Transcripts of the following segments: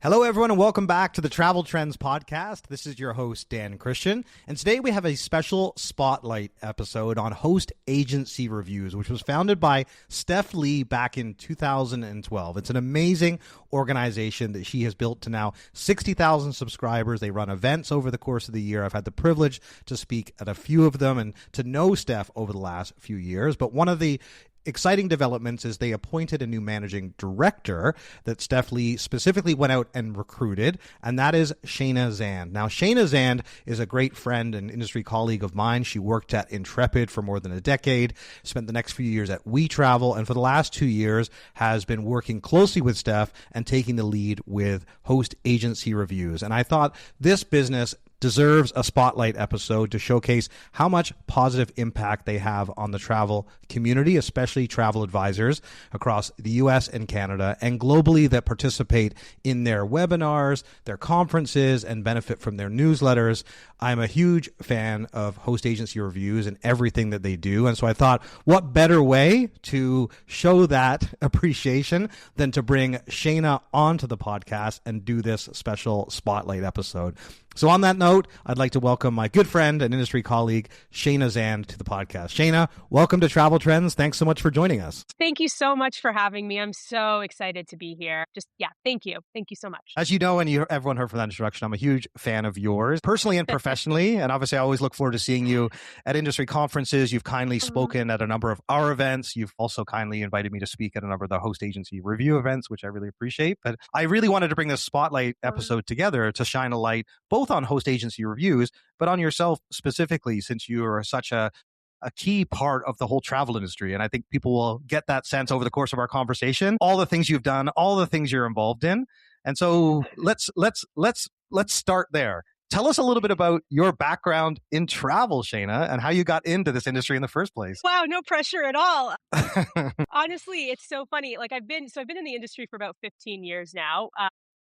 Hello, everyone, and welcome back to the Travel Trends Podcast. This is your host, Dan Christian, and today we have a special spotlight episode on host agency reviews, which was founded by Steph Lee back in 2012. It's an amazing organization that she has built to now 60,000 subscribers. They run events over the course of the year. I've had the privilege to speak at a few of them and to know Steph over the last few years, but one of the exciting developments is they appointed a new managing director that Steph Lee specifically went out and recruited, and that is Shayna Zand. Now, Shayna Zand is a great friend and industry colleague of mine. She worked at Intrepid for more than a decade, spent the next few years at We Travel, and for the last 2 years has been working closely with Steph and taking the lead with host agency reviews. And I thought this business deserves a spotlight episode to showcase how much positive impact they have on the travel community, especially travel advisors across the US and Canada and globally that participate in their webinars, their conferences, and benefit from their newsletters. I'm a huge fan of host agency reviews and everything that they do. And so I thought, what better way to show that appreciation than to bring Shayna onto the podcast and do this special spotlight episode. So on that note, I'd like to welcome my good friend and industry colleague, Shayna Zand, to the podcast. Shayna, welcome to Travel Trends. Thanks so much for joining us. Thank you so much for having me. I'm so excited to be here. Thank you. Thank you so much. As you know, and everyone heard from that introduction, I'm a huge fan of yours, personally and professionally. And obviously, I always look forward to seeing you at industry conferences. You've kindly spoken at a number of our events. You've also kindly invited me to speak at a number of the host agency review events, which I really appreciate. But I really wanted to bring this spotlight episode together to shine a light both on host agency reviews, but on yourself specifically, since you are such a key part of the whole travel industry. And I think people will get that sense over the course of our conversation, all the things you've done, all the things you're involved in. And so let's start there. Tell us a little bit about your background in travel, Shayna, and how you got into this industry in the first place. Wow, no pressure at all. Honestly, it's so funny. I've been in the industry for about 15 years now,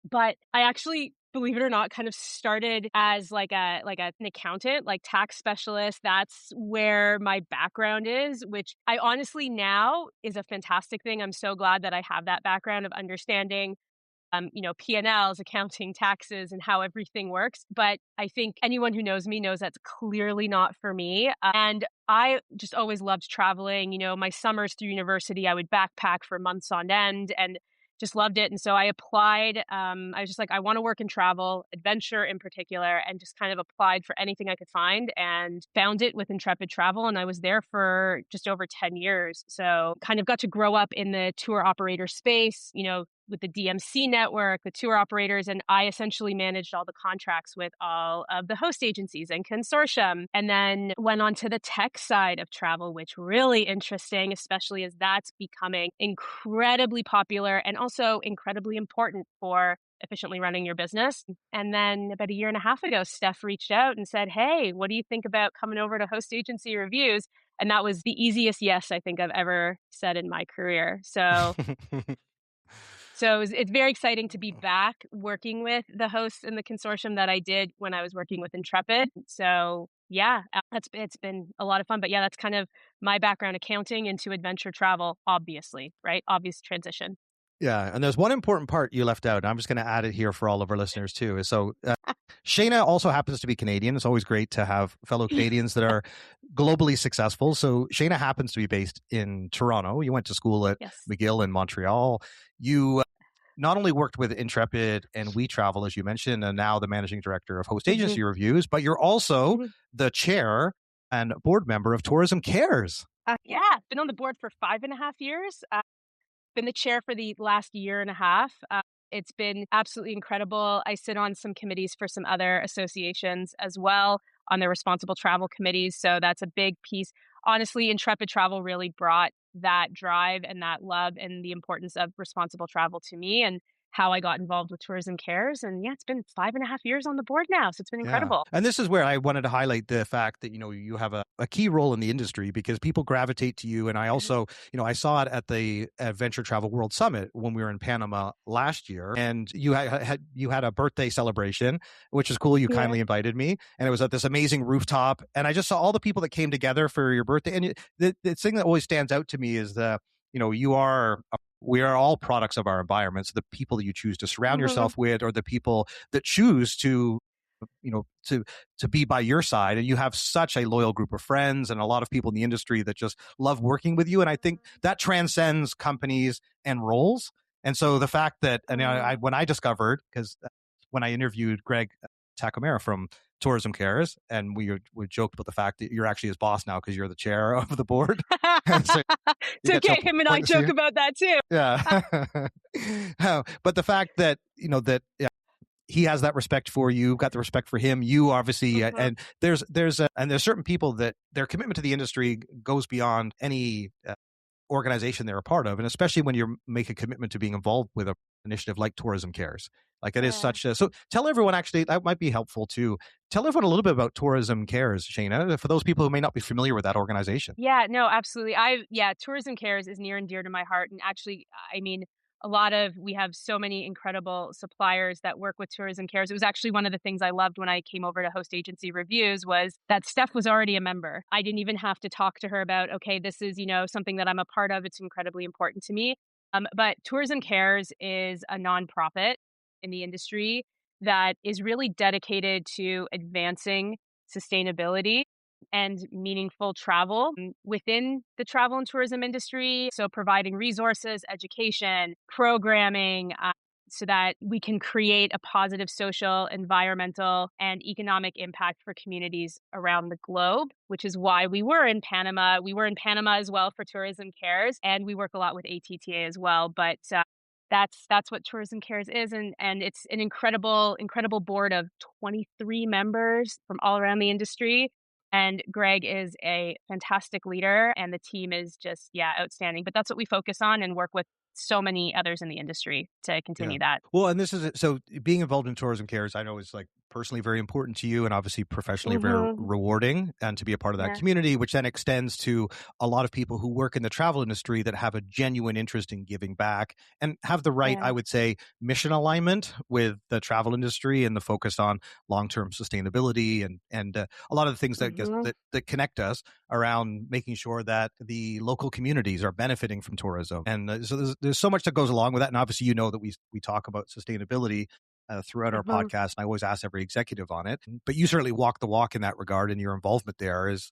but I actually, believe it or not, kind of started as an accountant, like tax specialist. That's where my background is, which I honestly now is a fantastic thing. I'm so glad that I have that background of understanding P&Ls, accounting, taxes, and how everything works. But I think anyone who knows me knows that's clearly not for me. And I just always loved traveling. My summers through university, I would backpack for months on end and just loved it. And so I applied. I was just like, I want to work in travel, adventure in particular, and just kind of applied for anything I could find and found it with Intrepid Travel. And I was there for just over 10 years. So kind of got to grow up in the tour operator space, with the DMC network, the tour operators, and I essentially managed all the contracts with all of the host agencies and consortium, and then went on to the tech side of travel, which really interesting, especially as that's becoming incredibly popular and also incredibly important for efficiently running your business. And then about a year and a half ago, Steph reached out and said, hey, what do you think about coming over to host agency reviews? And that was the easiest yes I think I've ever said in my career. So it's very exciting to be back working with the hosts and the consortium that I did when I was working with Intrepid. So yeah, it's been a lot of fun. But yeah, that's kind of my background, accounting into adventure travel, obviously, right? Obvious transition. Yeah. And there's one important part you left out. And I'm just going to add it here for all of our listeners too. So Shayna also happens to be Canadian. It's always great to have fellow Canadians that are globally successful. So Shayna happens to be based in Toronto. You went to school at McGill in Montreal. You not only worked with Intrepid and We Travel, as you mentioned, and now the managing director of host agency reviews, but you're also the chair and board member of Tourism Cares. Been on the board for 5.5 years. Been the chair for the last year and a half. It's been absolutely incredible. I sit on some committees for some other associations as well, on their responsible travel committees. So that's a big piece. Honestly, Intrepid Travel really brought that drive and that love and the importance of responsible travel to me, and how I got involved with Tourism Cares. And yeah, it's been 5.5 years on the board now. So it's been incredible. Yeah. And this is where I wanted to highlight the fact that, you have a key role in the industry because people gravitate to you. And I also, I saw it at the Adventure Travel World Summit when we were in Panama last year, and you had a birthday celebration, which is cool. You kindly invited me, and it was at this amazing rooftop. And I just saw all the people that came together for your birthday. And the thing that always stands out to me is you are we are all products of our environments. The people that you choose to surround Mhm. yourself with, or the people that choose to, to be by your side. And you have such a loyal group of friends and a lot of people in the industry that just love working with you. And I think that transcends companies and roles. And so the fact that, and Mhm. when I discovered, because when I interviewed Greg Takamera from Tourism Cares, and we joked about the fact that you're actually his boss now because you're the chair of the board. And so It's you get to okay. Him and I point joke about that too. yeah. But the fact that, that he has that respect for you, got the respect for him, you obviously, Mhm. and there's certain people that their commitment to the industry goes beyond any organization they're a part of, and especially when you make a commitment to being involved with a initiative like Tourism Cares. Like it is Yeah. such a, so tell everyone, actually, that might be helpful too. Tell everyone a little bit about Tourism Cares, Shayna, for those people who may not be familiar with that organization. Yeah, no, absolutely. Tourism Cares is near and dear to my heart. And actually, I mean, we have so many incredible suppliers that work with Tourism Cares. It was actually one of the things I loved when I came over to host agency reviews was that Steph was already a member. I didn't even have to talk to her about, okay, this is, something that I'm a part of. It's incredibly important to me. But Tourism Cares is a nonprofit in the industry that is really dedicated to advancing sustainability and meaningful travel within the travel and tourism industry. So, providing resources, education, programming, so that we can create a positive social, environmental, and economic impact for communities around the globe, which is why we were in Panama. We were in Panama as well for Tourism Cares, and we work a lot with ATTA as well. But that's what Tourism Cares is, and it's an incredible board of 23 members from all around the industry. And Greg is a fantastic leader, and the team is just, yeah, outstanding. But that's what we focus on and work with so many others in the industry to Yeah. continue that. Well, and this is so being involved in Tourism Cares, I know is like personally very important to you and obviously professionally very Mhm. rewarding, and to be a part of that Yeah. community, which then extends to a lot of people who work in the travel industry that have a genuine interest in giving back and have the right, Yeah. I would say, mission alignment with the travel industry and the focus on long-term sustainability and a lot of the things Mhm. that connect us around making sure that the local communities are benefiting from tourism. And so there's so much that goes along with that. And obviously, that we talk about sustainability throughout our Mhm. podcast. And I always ask every executive on it. But you certainly walk the walk in that regard. And your involvement there is,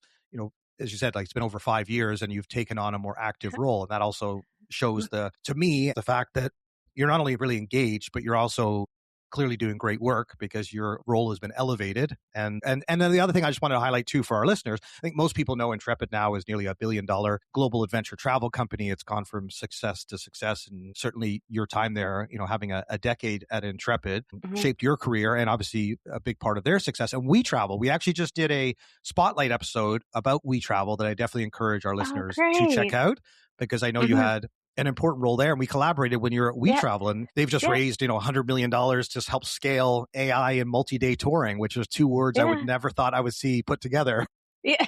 as you said, like it's been over 5 years and you've taken on a more active role. And that also shows to me, the fact that you're not only really engaged, but you're also clearly doing great work because your role has been elevated. And then the other thing I just wanted to highlight too for our listeners, I think most people know Intrepid now is nearly $1 billion global adventure travel company. It's gone from success to success, and certainly your time there, having a decade at Intrepid Mhm. shaped your career and obviously a big part of their success. And We Travel, we actually just did a spotlight episode about We Travel that I definitely encourage our Oh, listeners to check great. out, because I know you Mhm. had an important role there. And we collaborated when you're at We Yeah. Travel, and they've just Yeah. raised, $100 million to help scale AI and multi-day touring, which is two words I would Yeah. never thought I would see put together. Yeah.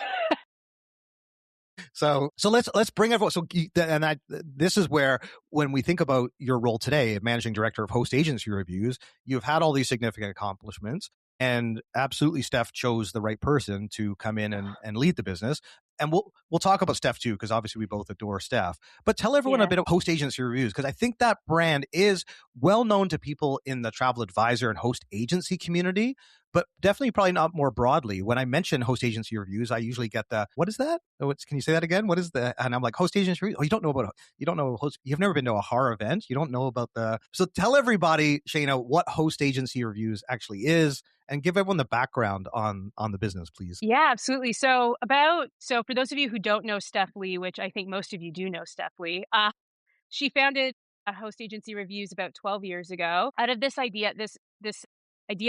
So let's bring everyone. This is where, when we think about your role today, managing director of Host Agency Reviews, you've had all these significant accomplishments, and absolutely Steph chose the right person to come in and lead the business. And we'll talk about Steph too, because obviously we both adore Steph. But tell everyone a Yeah. bit of Host Agency Reviews, because I think that brand is well known to people in the travel advisor and host agency community, but definitely probably not more broadly. When I mention Host Agency Reviews, I usually get what is that? Can you say that again? What is the, and I'm like, Host Agency Reviews? Oh, you don't know you've never been to a horror event. You don't know about so tell everybody, Shayna, what Host Agency Reviews actually is, and give everyone the background on the business, please. Yeah, absolutely. So for those of you who don't know Steph Lee, which I think most of you do know Steph Lee, she founded a host agency reviews about 12 years ago. Out of this idea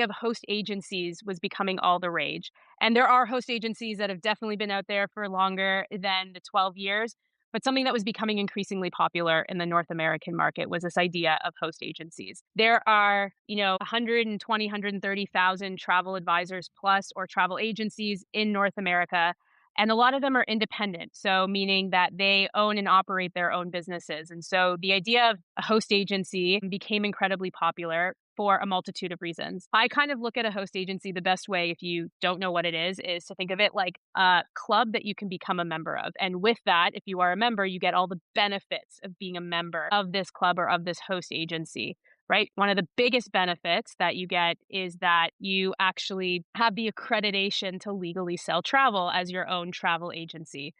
of host agencies was becoming all the rage. And there are host agencies that have definitely been out there for longer than the 12 years. But something that was becoming increasingly popular in the North American market was this idea of host agencies. There are, 120, 130,000 travel advisors plus or travel agencies in North America. And a lot of them are independent. So, meaning that they own and operate their own businesses. And so the idea of a host agency became incredibly popular. for a multitude of reasons. I kind of look at a host agency the best way, if you don't know what it is to think of it like a club that you can become a member of. And with that, if you are a member, you get all the benefits of being a member of this club or of this host agency. Right? One of the biggest benefits that you get is that you actually have the accreditation to legally sell travel as your own travel agency.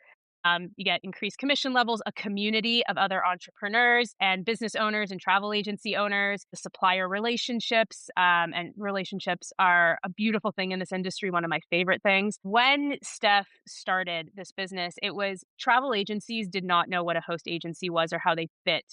You get increased commission levels, a community of other entrepreneurs and business owners and travel agency owners, the supplier relationships. And relationships are a beautiful thing in this industry, one of my favorite things. When Steph started this business, it was travel agencies did not know what a host agency was or how they fit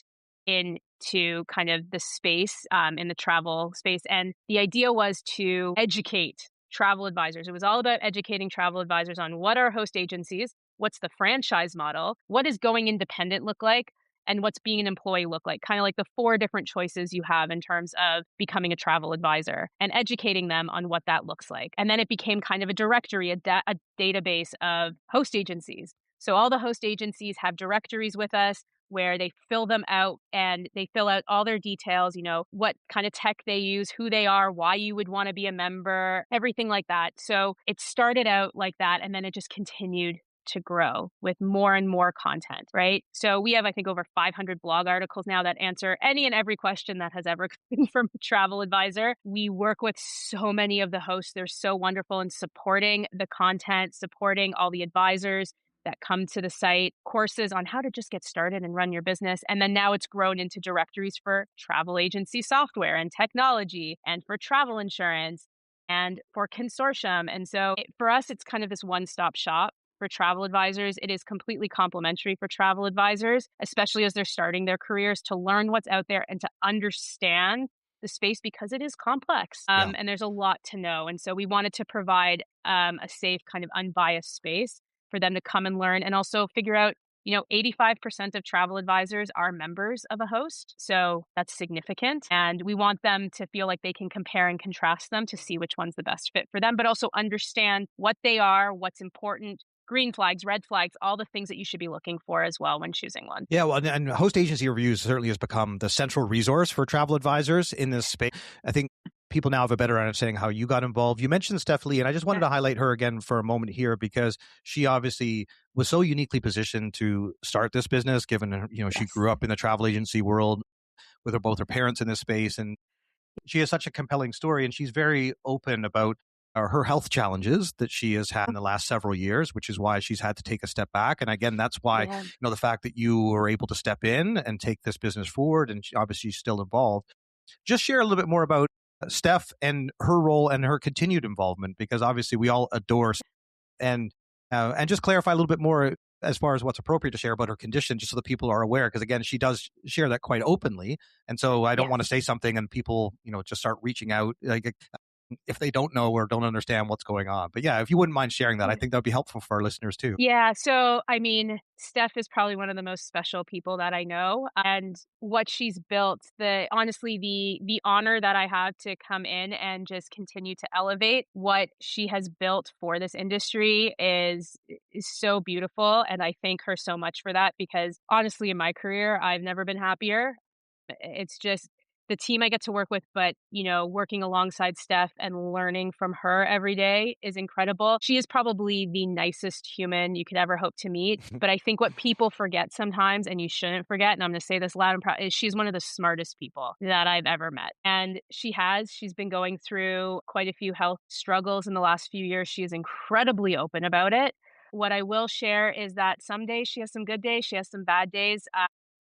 into kind of the space in the travel space. And the idea was to educate travel advisors. It was all about educating travel advisors on what are host agencies, what's the franchise model, what does going independent look like, and what's being an employee look like, kind of like the 4 different choices you have in terms of becoming a travel advisor, and educating them on what that looks like. And then it became kind of a directory, a database of host agencies. So all the host agencies have directories with us where they fill them out and they fill out all their details, what kind of tech they use, who they are, why you would want to be a member, everything like that. So it started out like that, and then it just continued to grow with more and more content, right? So we have, I think, over 500 blog articles now that answer any and every question that has ever come from a travel advisor. We work with so many of the hosts. They're so wonderful in supporting the content, supporting all the advisors that come to the site, courses on how to just get started and run your business. And then now it's grown into directories for travel agency software and technology, and for travel insurance, and for consortium. And so for us, it's kind of this one-stop shop for travel advisors. It is completely complimentary for travel advisors, especially as they're starting their careers, to learn what's out there and to understand the space, because it is complex and there's a lot to know. And so we wanted to provide a safe, kind of unbiased space for them to come and learn, and also figure out, 85% of travel advisors are members of a host. So that's significant. And we want them to feel like they can compare and contrast them to see which one's the best fit for them, but also understand what they are, what's important, green flags, red flags, all the things that you should be looking for as well when choosing one. Yeah, well, and host agency reviews certainly has become the central resource for travel advisors in this space. I think people now have a better understanding how you got involved. You mentioned Steph Lee, and I just wanted to highlight her again for a moment here, because she obviously was so uniquely positioned to start this business, given her, she grew up in the travel agency world with both her parents in this space, and she has such a compelling story, and she's very open about her health challenges that she has had in the last several years, which is why she's had to take a step back. And again, that's why, the fact that you were able to step in and take this business forward, and obviously she's still involved. Just share a little bit more about Steph and her role and her continued involvement, because obviously we all adore, and just clarify a little bit more as far as what's appropriate to share about her condition, just so that people are aware, because again, she does share that quite openly. And so I don't want to say something and people, just start reaching out, like, if they don't know or don't understand what's going on. But yeah, if you wouldn't mind sharing that, I think that would be helpful for our listeners too. Yeah. So, I mean, Steph is probably one of the most special people that I know, and what she's built, honestly, the honor that I have to come in and just continue to elevate what she has built for this industry is so beautiful. And I thank her so much for that, because honestly, in my career, I've never been happier. It's just the team I get to work with, but, working alongside Steph and learning from her every day is incredible. She is probably the nicest human you could ever hope to meet. But I think what people forget sometimes, and you shouldn't forget, and I'm going to say this loud and proud, is she's one of the smartest people that I've ever met. And she's been going through quite a few health struggles in the last few years. She is incredibly open about it. What I will share is that some days she has some good days, she has some bad days.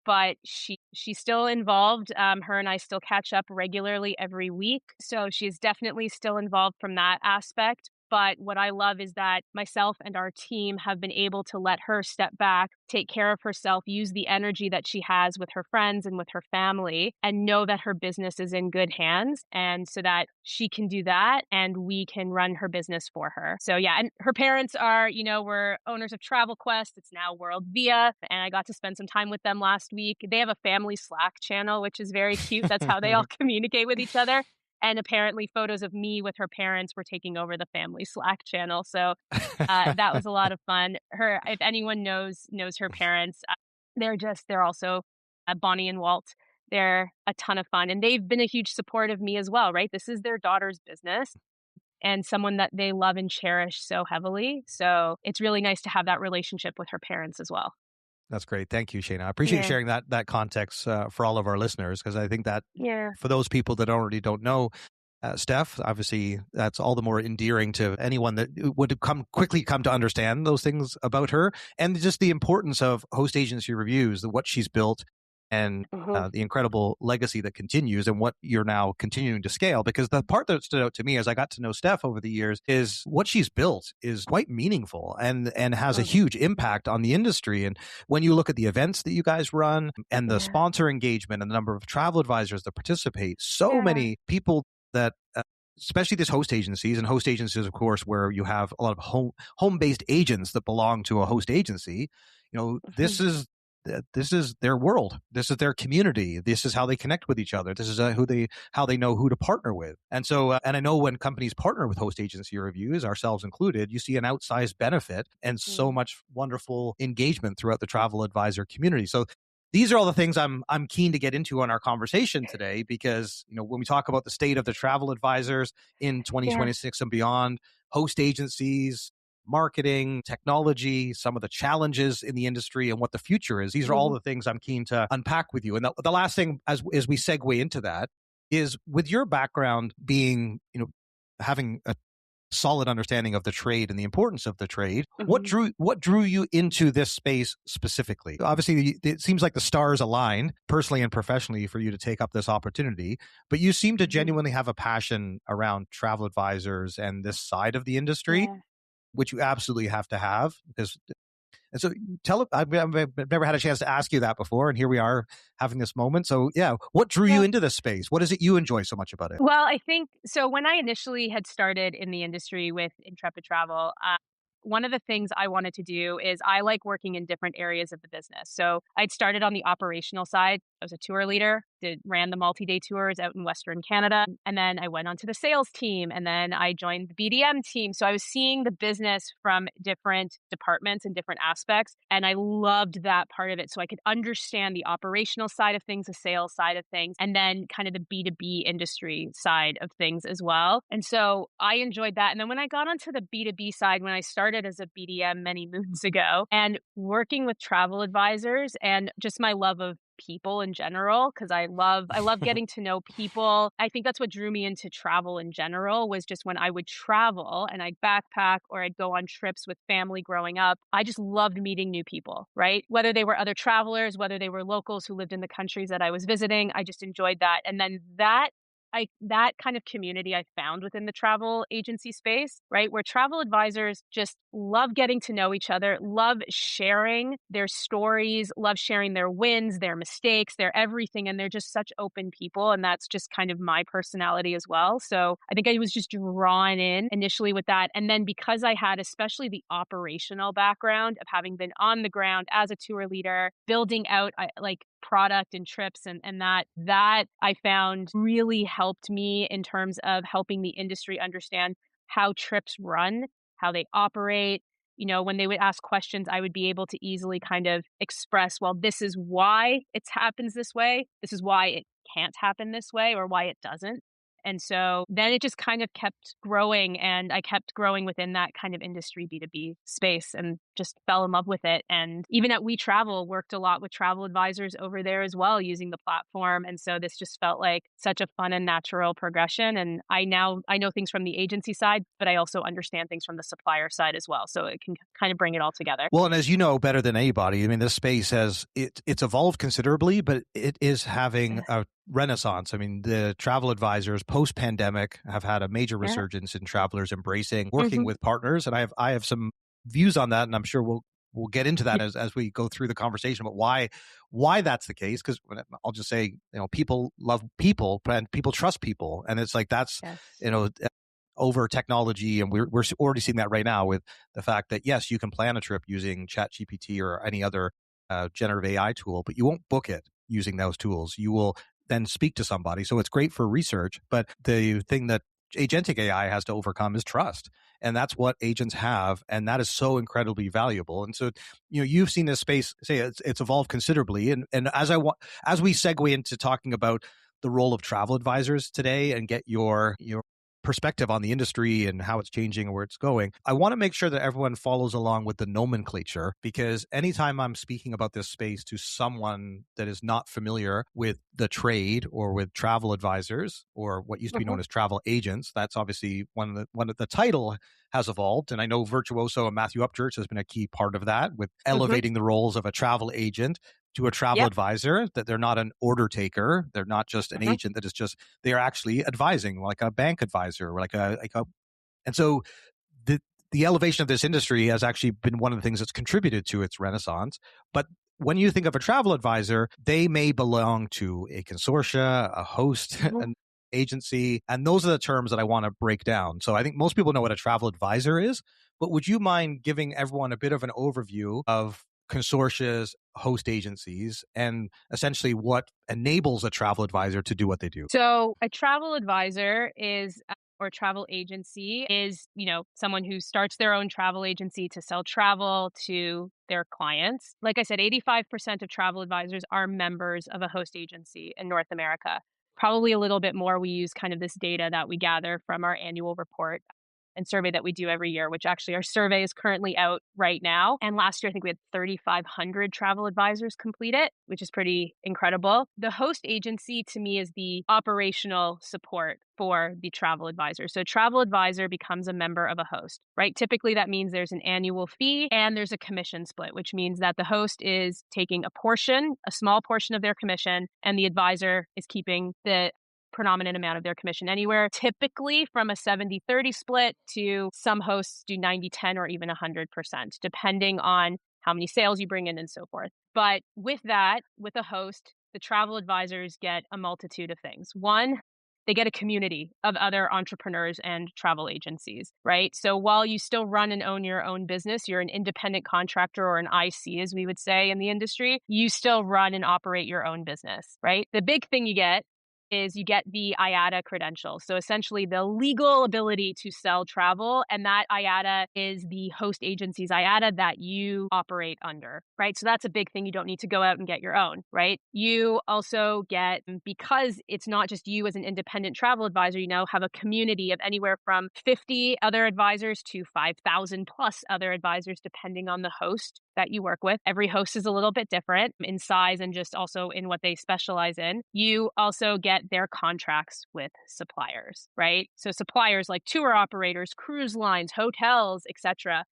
But she's still involved. Her and I still catch up regularly every week. So she's definitely still involved from that aspect. But what I love is that myself and our team have been able to let her step back, take care of herself, use the energy that she has with her friends and with her family, and know that her business is in good hands. And so that she can do that and we can run her business for her. So yeah, and her parents are, we're owners of Travel Quest. It's now World Via. And I got to spend some time with them last week. They have a family Slack channel, which is very cute. That's how they all communicate with each other. And apparently photos of me with her parents were taking over the family Slack channel. So that was a lot of fun. If anyone knows her parents, they're also Bonnie and Walt. They're a ton of fun, and they've been a huge support of me as well, right? This is their daughter's business and someone that they love and cherish so heavily. So it's really nice to have that relationship with her parents as well. That's great. Thank you, Shayna. I appreciate you Yeah. sharing that context for all of our listeners, because I think that Yeah. for those people that already don't know Steph, obviously that's all the more endearing to anyone that would quickly come to understand those things about her, and just the importance of host agency reviews, what she's built, and Mhm. the incredible legacy that continues, and what you're now continuing to scale. Because the part that stood out to me as I got to know Steph over the years is what she's built is quite meaningful and has a Mhm. huge impact on the industry. And when you look at the events that you guys run and the Yeah. sponsor engagement and the number of travel advisors that participate, so Yeah. many people that especially these host agencies, and host agencies, of course, where you have a lot of home-based agents that belong to a host agency. Mhm. This is their world. This is their community. This is how they connect with each other. This is how they know who to partner with. And so, and I know when companies partner with host agency reviews, ourselves included, you see an outsized benefit and so Mm. much wonderful engagement throughout the travel advisor community. So these are all the things I'm keen to get into on our conversation today, because when we talk about the state of the travel advisors in Yeah. 2026 and beyond, host agencies, marketing, technology, some of the challenges in the industry, and what the future is. These are all Mhm. the things I'm keen to unpack with you. And the last thing, as we segue into that, is with your background being, having a solid understanding of the trade and the importance of the trade. Mhm. What drew you into this space specifically? Obviously, it seems like the stars aligned personally and professionally for you to take up this opportunity, but you seem to Mhm. genuinely have a passion around travel advisors and this side of the industry, Yeah. which you absolutely have to have. And so I've never had a chance to ask you that before, and here we are having this moment. So yeah, what drew you Yeah. into this space? What is it you enjoy so much about it? Well, I think so when I initially had started in the industry with Intrepid Travel, one of the things I wanted to do is I like working in different areas of the business. So I'd started on the operational side. I was a tour leader, ran the multi-day tours out in Western Canada. And then I went onto the sales team, and then I joined the BDM team. So I was seeing the business from different departments and different aspects. And I loved that part of it. So I could understand the operational side of things, the sales side of things, and then kind of the B2B industry side of things as well. And so I enjoyed that. And then when I got onto the B2B side, when I started as a BDM many moons ago and working with travel advisors and just my love of people in general, because I love getting to know people. I think that's what drew me into travel in general, was just when I would travel and I'd backpack or I'd go on trips with family growing up. I just loved meeting new people, right? Whether they were other travelers, whether they were locals who lived in the countries that I was visiting, I just enjoyed that. And then that kind of community I found within the travel agency space, right? Where travel advisors just love getting to know each other, love sharing their stories, love sharing their wins, their mistakes, their everything. And they're just such open people. And that's just kind of my personality as well. So I think I was just drawn in initially with that. And then because I had especially the operational background of having been on the ground as a tour leader, building out like product and trips and that I found really helped me in terms of helping the industry understand how trips run, how they operate. When they would ask questions, I would be able to easily kind of express, well, this is why it happens this way. This is why it can't happen this way or why it doesn't. And so then it just kind of kept growing, and I kept growing within that kind of industry B2B space and just fell in love with it. And even at We Travel, worked a lot with travel advisors over there as well using the platform. And so this just felt like such a fun and natural progression. And I know things from the agency side, but I also understand things from the supplier side as well. So it can kind of bring it all together. Well, and as you know better than anybody, I mean, this space it's evolved considerably, but it is having Yeah. a renaissance. I mean, the travel advisors post pandemic have had a major Yeah. resurgence in travelers embracing working Hmm. with partners, and I have some views on that, and I'm sure we'll get into that as we go through the conversation. But why that's the case? Because I'll just say, people love people, and people trust people, and it's like that's Yes. over technology, and we're already seeing that right now with the fact that yes, you can plan a trip using ChatGPT or any other generative AI tool, but you won't book it using those tools. You will then speak to somebody. So it's great for research, but the thing that agentic AI has to overcome is trust. And that's what agents have. And that is so incredibly valuable. And so, you've seen this space, say it's evolved considerably. And as we segue into talking about the role of travel advisors today and get your perspective on the industry and how it's changing and where it's going, I want to make sure that everyone follows along with the nomenclature, because anytime I'm speaking about this space to someone that is not familiar with the trade or with travel advisors or what used to be known as travel agents, that's obviously one of the title has evolved. And I know Virtuoso and Matthew Upchurch has been a key part of that with elevating the roles of a travel agent to a travel advisor, that they're not an order taker. They're not just an agent that is just, they're actually advising, like a bank advisor, and so the elevation of this industry has actually been one of the things that's contributed to its renaissance. But when you think of a travel advisor, they may belong to a consortia, a host, an agency, and those are the terms that I want to break down. So I think most people know what a travel advisor is, but would you mind giving everyone a bit of an overview of consortias, host agencies, and essentially what enables a travel advisor to do what they do? So a travel advisor or travel agency is, someone who starts their own travel agency to sell travel to their clients. Like I said, 85% of travel advisors are members of a host agency in North America. Probably a little bit more. We use kind of this data that we gather from our annual report and survey that we do every year, which actually our survey is currently out right now. And last year, I think we had 3,500 travel advisors complete it, which is pretty incredible. The host agency to me is the operational support for the travel advisor. So travel advisor becomes a member of a host, right? Typically that means there's an annual fee and there's a commission split, which means that the host is taking a small portion of their commission, and the advisor is keeping the predominant amount of their commission, anywhere typically from a 70-30 split to some hosts do 90-10 or even 100%, depending on how many sales you bring in and so forth. But with that, with a host, the travel advisors get a multitude of things. One, they get a community of other entrepreneurs and travel agencies, right? So while you still run and own your own business, you're an independent contractor or an IC, as we would say in the industry, you still run and operate your own business, right? The big thing you get is you get the IATA credential. So essentially the legal ability to sell travel, and that IATA is the host agency's IATA that you operate under, right? So that's a big thing. You don't need to go out and get your own, right? You also get, because it's not just you as an independent travel advisor, you now have a community of anywhere from 50 other advisors to 5,000 plus other advisors, depending on the host that you work with. Every host is a little bit different in size and just also in what they specialize in. You also get their contracts with suppliers, right? So suppliers like tour operators, cruise lines, hotels, etc.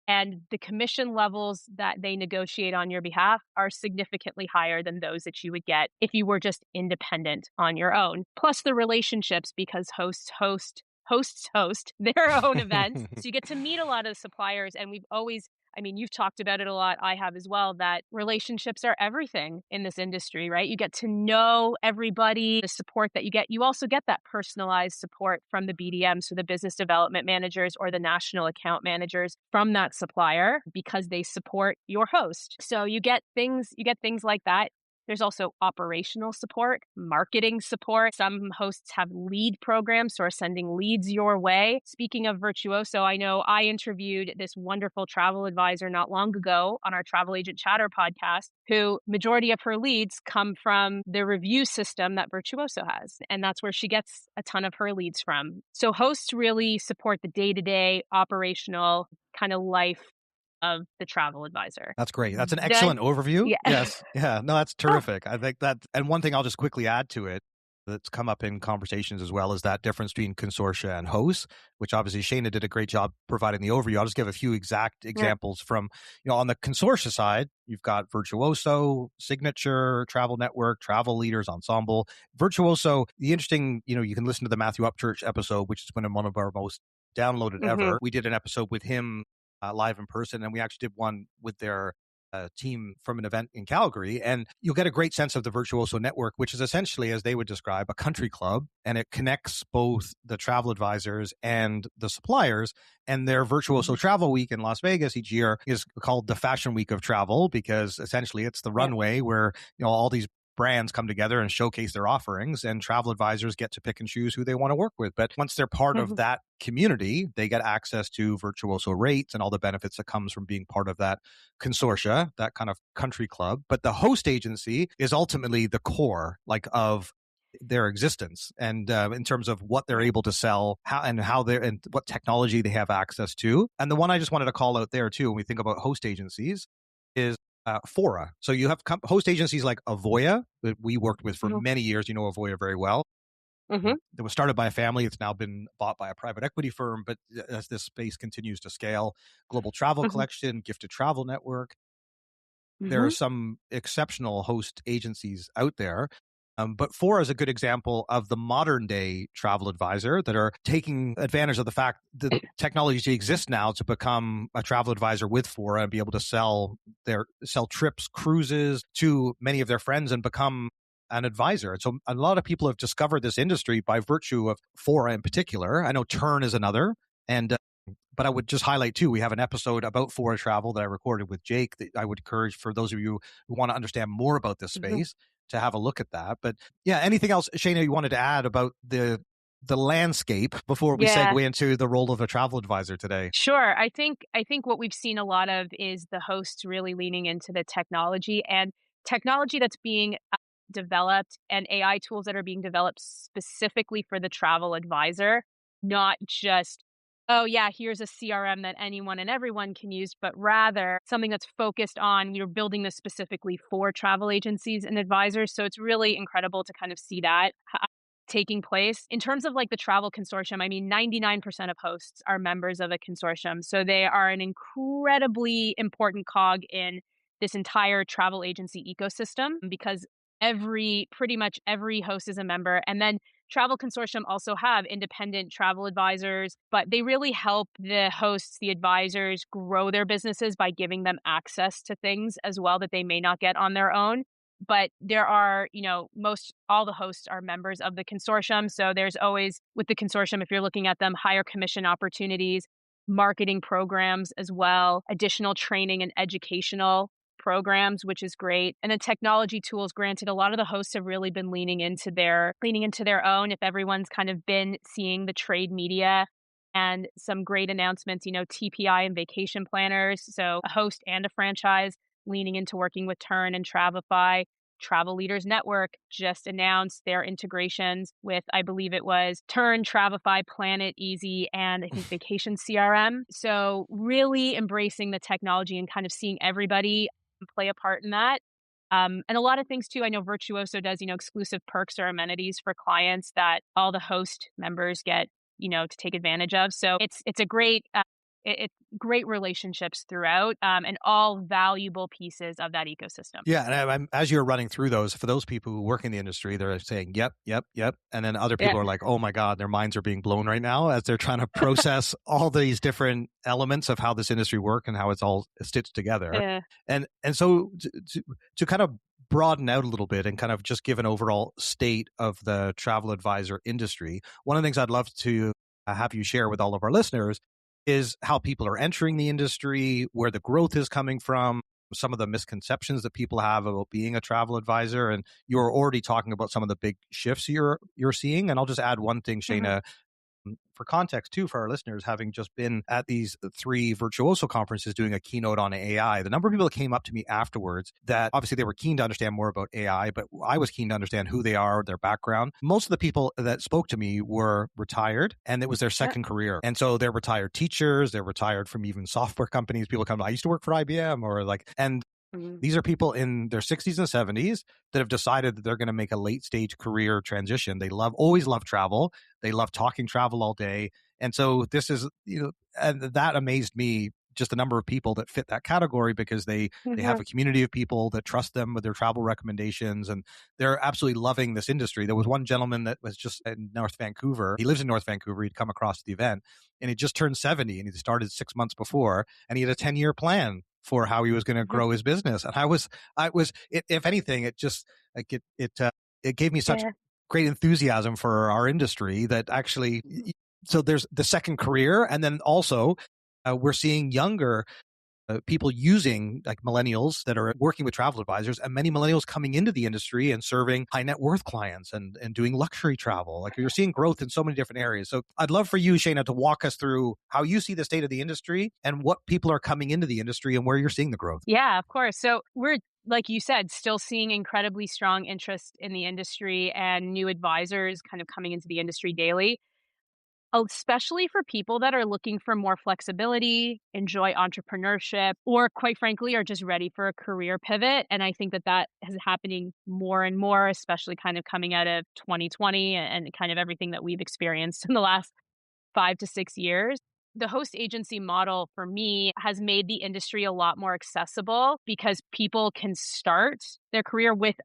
And the commission levels that they negotiate on your behalf are significantly higher than those that you would get if you were just independent on your own. Plus the relationships, because hosts host their own events. So you get to meet a lot of suppliers, and you've talked about it a lot. I have as well, that relationships are everything in this industry, right? You get to know everybody, the support that you get. You also get that personalized support from the BDMs, so the business development managers or the national account managers from that supplier, because they support your host. So you get things like that. There's also operational support, marketing support. Some hosts have lead programs, so are sending leads your way. Speaking of Virtuoso, I know I interviewed this wonderful travel advisor not long ago on our Travel Agent Chatter podcast, who majority of her leads come from the review system that Virtuoso has. And that's where she gets a ton of her leads from. So hosts really support the day-to-day operational kind of life of the travel advisor. That's great. That's an excellent overview. Yeah. Yes. Yeah. No, that's terrific. I think that, and one thing I'll just quickly add to it that's come up in conversations as well is that difference between consortia and hosts, which obviously Shayna did a great job providing the overview. I'll just give a few exact examples from, on the consortia side, you've got Virtuoso, Signature, Travel Network, Travel Leaders, Ensemble. Virtuoso, the interesting, you can listen to the Matthew Upchurch episode, which has been one of our most downloaded ever. We did an episode with him live in person, and we actually did one with their team from an event in Calgary, and you'll get a great sense of the Virtuoso network, which is essentially, as they would describe, a country club, and it connects both the travel advisors and the suppliers. And their Virtuoso Travel Week in Las Vegas each year is called the Fashion Week of Travel, because essentially it's the runway where all these brands come together and showcase their offerings, and travel advisors get to pick and choose who they want to work with. But once they're part of that community, they get access to virtuoso rates and all the benefits that comes from being part of that consortia, that kind of country club. But the host agency is ultimately the core, like, of their existence, and in terms of what they're able to sell, how they're, and what technology they have access to. And the one I just wanted to call out there too, when we think about host agencies, is Fora. So you have host agencies like Avoya that we worked with for many years. You know Avoya very well. It was started by a family. It's now been bought by a private equity firm. But as this space continues to scale, Global Travel Collection, Gifted Travel Network, there are some exceptional host agencies out there. But Fora is a good example of the modern day travel advisor that are taking advantage of the fact that technology exists now to become a travel advisor with Fora and be able to sell trips, cruises to many of their friends and become an advisor. And so a lot of people have discovered this industry by virtue of Fora in particular. I know Turn is another. But I would just highlight too, we have an episode about Fora travel that I recorded with Jake that I would encourage for those of you who want to understand more about this space to have a look at that. But yeah, anything else, Shayna, you wanted to add about the landscape before we segue into the role of a travel advisor today? Sure. I think what we've seen a lot of is the hosts really leaning into the technology that's being developed, and AI tools that are being developed specifically for the travel advisor, not just, oh yeah, here's a CRM that anyone and everyone can use, but rather something that's focused on, you're building this specifically for travel agencies and advisors. So it's really incredible to kind of see that taking place. In terms of like the travel consortium, I mean, 99% of hosts are members of a consortium. So they are an incredibly important cog in this entire travel agency ecosystem, because pretty much every host is a member. And then travel consortium also have independent travel advisors, but they really help the hosts, the advisors, grow their businesses by giving them access to things as well that they may not get on their own. But there are, all the hosts are members of the consortium. So there's always, with the consortium, if you're looking at them, higher commission opportunities, marketing programs as well, additional training and educational programs, which is great. And then technology tools, granted, a lot of the hosts have really been leaning into their own. If everyone's kind of been seeing the trade media and some great announcements, TPI and vacation planners. So a host and a franchise leaning into working with Turn and Travify. Travel Leaders Network just announced their integrations with, I believe it was Turn, Travify, Planet, Easy, and I think Vacation CRM. So really embracing the technology and kind of seeing everybody play a part in that. And a lot of things too. I know Virtuoso does, exclusive perks or amenities for clients that all the host members get, to take advantage of. So it's a great, it's great relationships throughout, and all valuable pieces of that ecosystem. Yeah, and as you're running through those, for those people who work in the industry, they're saying, yep. And then other people are like, oh my God, their minds are being blown right now as they're trying to process all these different elements of how this industry works and how it's all stitched together. And so to kind of broaden out a little bit and kind of just give an overall state of the travel advisor industry, one of the things I'd love to have you share with all of our listeners is how people are entering the industry, where the growth is coming from, some of the misconceptions that people have about being a travel advisor. And you're already talking about some of the big shifts you're seeing. And I'll just add one thing, Shayna, for context too, for our listeners, having just been at these 3 Virtuoso conferences doing a keynote on AI, the number of people that came up to me afterwards that obviously they were keen to understand more about AI, but I was keen to understand who they are, their background. Most of the people that spoke to me were retired, and it was their second career. And so they're retired teachers, they're retired from even software companies. People come, I used to work for IBM, or like, and these are people in their 60s and 70s that have decided that they're going to make a late stage career transition. They always love travel. They love talking travel all day. And so this is, and that amazed me, just the number of people that fit that category, because they have a community of people that trust them with their travel recommendations, and they're absolutely loving this industry. There was one gentleman that was just in North Vancouver. He lives in North Vancouver. He'd come across the event, and he just turned 70, and he started 6 months before, and he had a 10-year plan for how he was going to grow his business. And if anything, it just like it gave me such great enthusiasm for our industry that actually, so there's the second career. And then also we're seeing younger people using, like millennials that are working with travel advisors, and many millennials coming into the industry and serving high net worth clients and doing luxury travel. Like you're seeing growth in so many different areas. So I'd love for you, Shayna, to walk us through how you see the state of the industry and what people are coming into the industry and where you're seeing the growth. Yeah, of course. So we're, like you said, still seeing incredibly strong interest in the industry and new advisors kind of coming into the industry daily, especially for people that are looking for more flexibility, enjoy entrepreneurship, or quite frankly, are just ready for a career pivot. And I think that that is happening more and more, especially kind of coming out of 2020 and kind of everything that we've experienced in the last 5 to 6 years. The host agency model for me has made the industry a lot more accessible because people can start their career with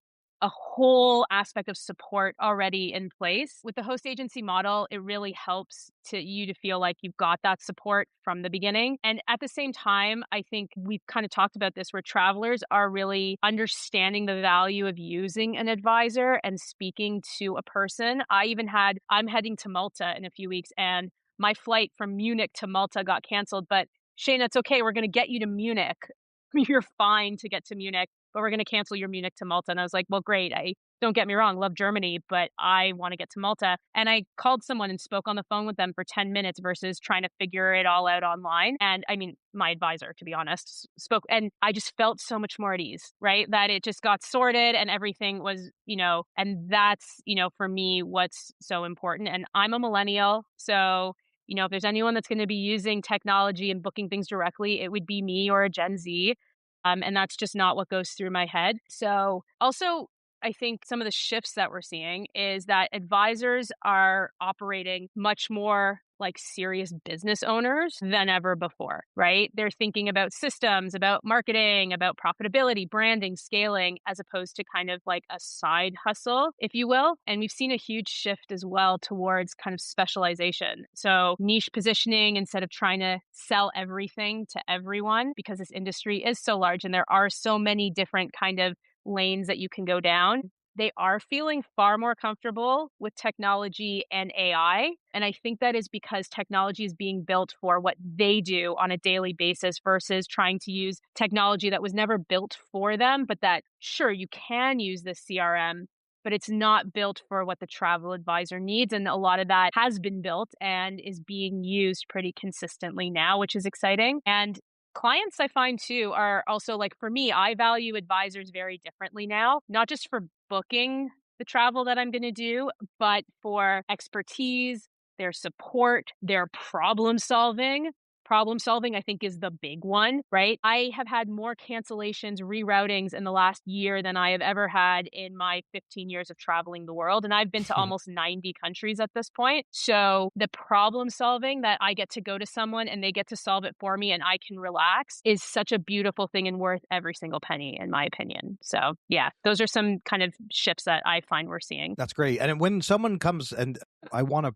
a whole aspect of support already in place. With the host agency model, it really helps you to feel like you've got that support from the beginning. And at the same time, I think we've kind of talked about this where travelers are really understanding the value of using an advisor and speaking to a person. I'm heading to Malta in a few weeks, and my flight from Munich to Malta got canceled, but Shayna, it's okay. We're going to get you to Munich. You're fine to get to Munich, but we're going to cancel your Munich to Malta. And I was like, well, great. Don't get me wrong, love Germany, but I want to get to Malta. And I called someone and spoke on the phone with them for 10 minutes versus trying to figure it all out online. And I mean, my advisor, to be honest, spoke, and I just felt so much more at ease, right? That it just got sorted and everything was, and that's, for me, what's so important. And I'm a millennial. So, if there's anyone that's going to be using technology and booking things directly, it would be me or a Gen Z. And that's just not what goes through my head. So also, I think some of the shifts that we're seeing is that advisors are operating much more like serious business owners than ever before, right? They're thinking about systems, about marketing, about profitability, branding, scaling, as opposed to kind of like a side hustle, if you will. And we've seen a huge shift as well towards kind of specialization. So niche positioning instead of trying to sell everything to everyone, because this industry is so large and there are so many different kind of lanes that you can go down. They are feeling far more comfortable with technology and AI. And I think that is because technology is being built for what they do on a daily basis versus trying to use technology that was never built for them, but that, sure, you can use the CRM, but it's not built for what the travel advisor needs. And a lot of that has been built and is being used pretty consistently now, which is exciting. And clients, I find too, are also like, for me, I value advisors very differently now, not just for booking the travel that I'm going to do, but for expertise, their support, their problem solving. Problem solving, I think, is the big one, right? I have had more cancellations, reroutings in the last year than I have ever had in my 15 years of traveling the world. And I've been to almost 90 countries at this point. So the problem solving that I get to go to someone and they get to solve it for me and I can relax is such a beautiful thing and worth every single penny, in my opinion. So yeah, those are some kind of shifts that I find we're seeing. That's great. And when someone comes, and I want to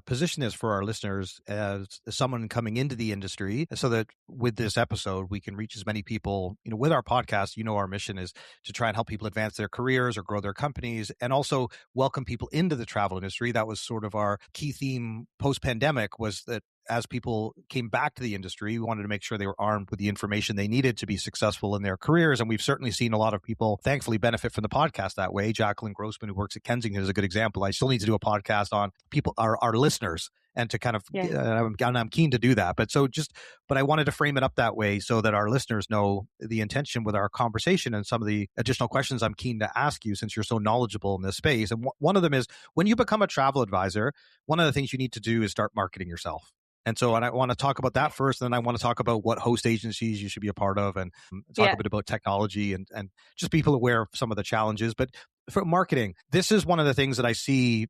position this for our listeners as someone coming into the industry, so that with this episode we can reach as many people. With our podcast, our mission is to try and help people advance their careers or grow their companies, and also welcome people into the travel industry. That was sort of our key theme post-pandemic, was that as people came back to the industry, we wanted to make sure they were armed with the information they needed to be successful in their careers. And we've certainly seen a lot of people, thankfully, benefit from the podcast that way. Jacqueline Grossman, who works at Kensington, is a good example. I still need to do a podcast on people, our listeners, and to kind of, I'm keen to do that. But I wanted to frame it up that way so that our listeners know the intention with our conversation and some of the additional questions I'm keen to ask you, since you're so knowledgeable in this space. And one of them is, when you become a travel advisor, one of the things you need to do is start marketing yourself. And so, and I want to talk about that first, and then I want to talk about what host agencies you should be a part of, and talk a bit about technology and just be aware of some of the challenges. But for marketing, this is one of the things that I see,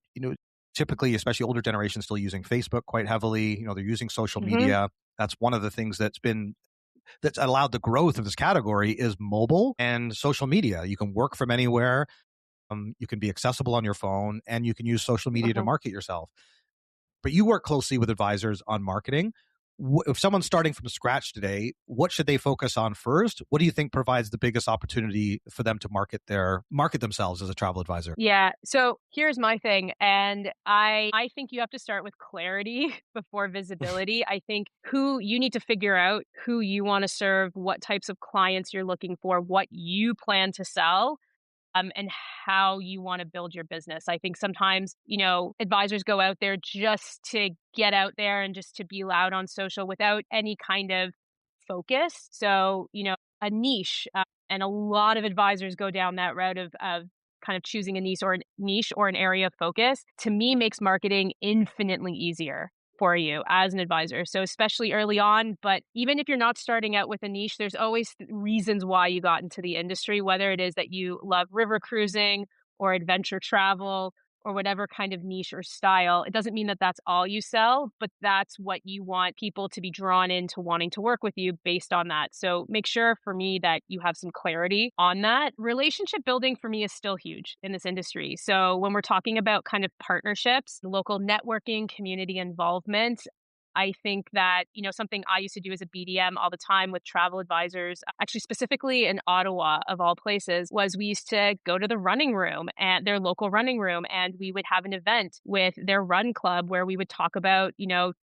typically, especially older generations, still using Facebook quite heavily. They're using social media. That's one of the things that's allowed the growth of this category is mobile and social media. You can work from anywhere. You can be accessible on your phone, and you can use social media to market yourself. But you work closely with advisors on marketing. if someone's starting from scratch today, what should they focus on first? What do you think provides the biggest opportunity for them to market themselves as a travel advisor? Yeah. So here's my thing. And I think you have to start with clarity before visibility. I think who you need to figure out who you want to serve, what types of clients you're looking for, what you plan to sell, and how you want to build your business. I think sometimes, advisors go out there just to get out there and just to be loud on social without any kind of focus. So, a niche, and a lot of advisors go down that route of kind of choosing a niche or an area of focus, to me makes marketing infinitely easier for you as an advisor. So especially early on, but even if you're not starting out with a niche, there's always reasons why you got into the industry, whether it is that you love river cruising or adventure travel or whatever kind of niche or style. It doesn't mean that that's all you sell, but that's what you want people to be drawn into wanting to work with you based on that. So make sure for me that you have some clarity on that. Relationship building for me is still huge in this industry. So when we're talking about kind of partnerships, local networking, community involvement, I think that, something I used to do as a BDM all the time with travel advisors, actually specifically in Ottawa of all places, was we used to go to the running room and their local running room, and we would have an event with their run club where we would talk about,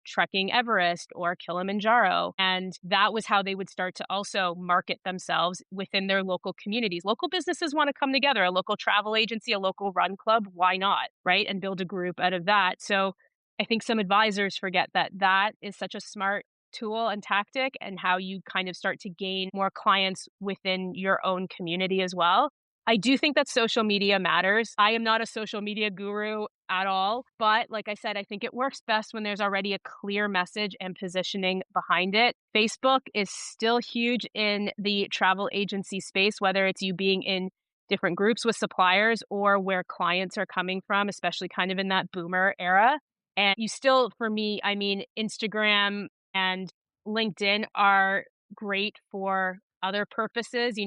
trekking Everest or Kilimanjaro. And that was how they would start to also market themselves within their local communities. Local businesses want to come together, a local travel agency, a local run club, why not? Right? And build a group out of that. So I think some advisors forget that that is such a smart tool and tactic, and how you kind of start to gain more clients within your own community as well. I do think that social media matters. I am not a social media guru at all, but like I said, I think it works best when there's already a clear message and positioning behind it. Facebook is still huge in the travel agency space, whether it's you being in different groups with suppliers or where clients are coming from, especially kind of in that boomer era. And you still, for me, I mean, Instagram and LinkedIn are great for other purposes,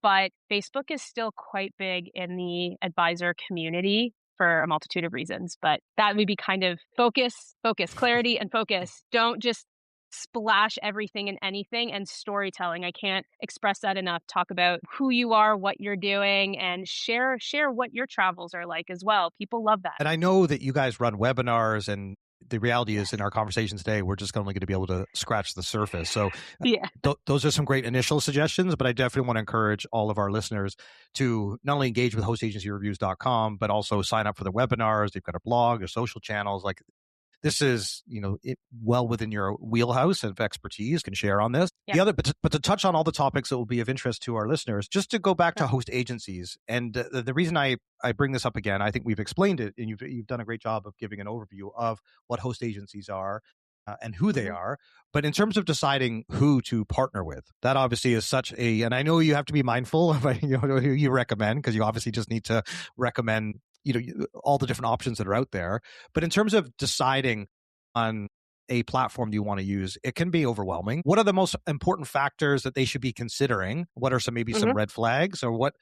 but Facebook is still quite big in the advisor community for a multitude of reasons. But that would be kind of focus, clarity, and focus. Don't just splash everything and anything, and storytelling. I can't express that enough. Talk about who you are, what you're doing, and share what your travels are like as well. People love that. And I know that you guys run webinars, and the reality is in our Yes. conversation today, we're just only going to be able to scratch the surface. So Yeah. those are some great initial suggestions, but I definitely want to encourage all of our listeners to not only engage with hostagencyreviews.com, but also sign up for the webinars. They've got a blog, their social channels. Like, this is, well within your wheelhouse of expertise, can share on this. Yeah. The other, but to touch on all the topics that will be of interest to our listeners, just to go back to host agencies. And the reason I bring this up again, I think we've explained it, and you've done a great job of giving an overview of what host agencies are and who they are. But in terms of deciding who to partner with, that obviously is and I know you have to be mindful of who you recommend, because you obviously just need to recommend all the different options that are out there. But in terms of deciding on a platform you want to use, it can be overwhelming. What are the most important factors that they should be considering? What are some red flags, or what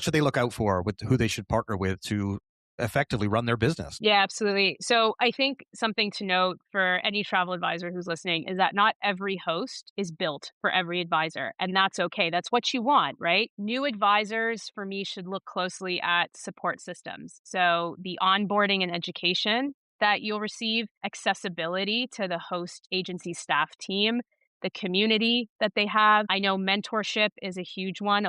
should they look out for with who they should partner with to effectively run their business? Yeah, absolutely. So I think something to note for any travel advisor who's listening is that not every host is built for every advisor, and that's okay. That's what you want, right? New advisors for me should look closely at support systems. So the onboarding and education that you'll receive, accessibility to the host agency staff team, the community that they have. I know mentorship is a huge one.